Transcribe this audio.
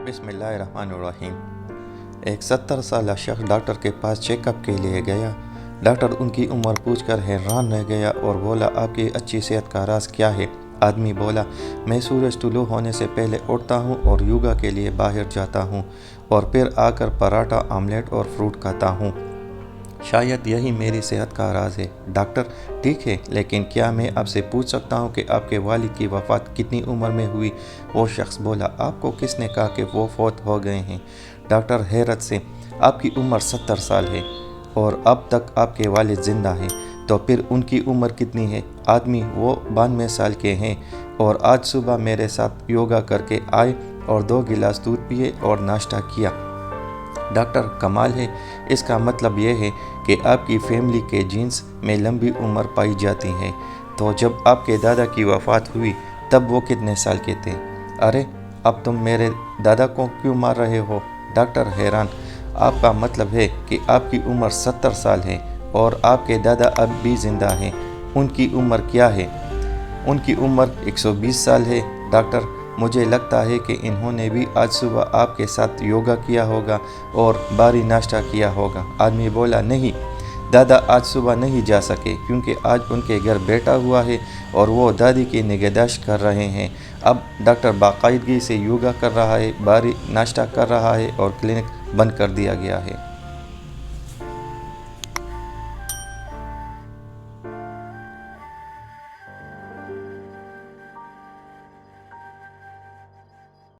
बिस्मिल्लाहिर्रहमानिर्रहीम। एक 70 साल शख्स डॉक्टर के पास चेकअप के लिए गया। डॉक्टर उनकी उम्र पूछकर हैरान रह गया और बोला, आपकी अच्छी सेहत का राज क्या है? आदमी बोला, मैं सूरज तुलू होने से पहले उठता हूँ और योगा के लिए बाहर जाता हूँ और फिर आकर पराठा, आमलेट और फ्रूट खाता हूँ। शायद यही मेरी सेहत का राज है। डॉक्टर, ठीक है, लेकिन क्या मैं आपसे पूछ सकता हूँ कि आपके वालिद की वफ़ात कितनी उम्र में हुई? वो शख्स बोला, आपको किसने कहा कि वो फौत हो गए हैं? डॉक्टर हैरत से, आपकी उम्र 70 साल है और अब तक आपके वालिद ज़िंदा हैं, तो फिर उनकी उम्र कितनी है? आदमी, वो 92 साल के हैं और आज सुबह मेरे साथ योगा करके आए और 2 गिलास दूध पिए और नाश्ता किया। डॉक्टर, कमाल है। इसका मतलब यह है कि आपकी फैमिली के जीन्स में लंबी उम्र पाई जाती है। तो जब आपके दादा की वफ़ात हुई तब वो कितने साल के थे? अरे, अब तुम मेरे दादा को क्यों मार रहे हो? डॉक्टर हैरान, आपका मतलब है कि आपकी उम्र 70 साल है और आपके दादा अब भी ज़िंदा हैं। उनकी उम्र क्या है? उनकी उम्र 120 साल है। डॉक्टर, मुझे लगता है कि इन्होंने भी आज सुबह आपके साथ योगा किया होगा और भारी नाश्ता किया होगा। आदमी बोला, नहीं, दादा आज सुबह नहीं जा सके क्योंकि आज उनके घर बैठा हुआ है और वो दादी की निगहदाश्त कर रहे हैं। अब डॉक्टर बाकायदगी से योगा कर रहा है, भारी नाश्ता कर रहा है और क्लिनिक बंद कर दिया गया है।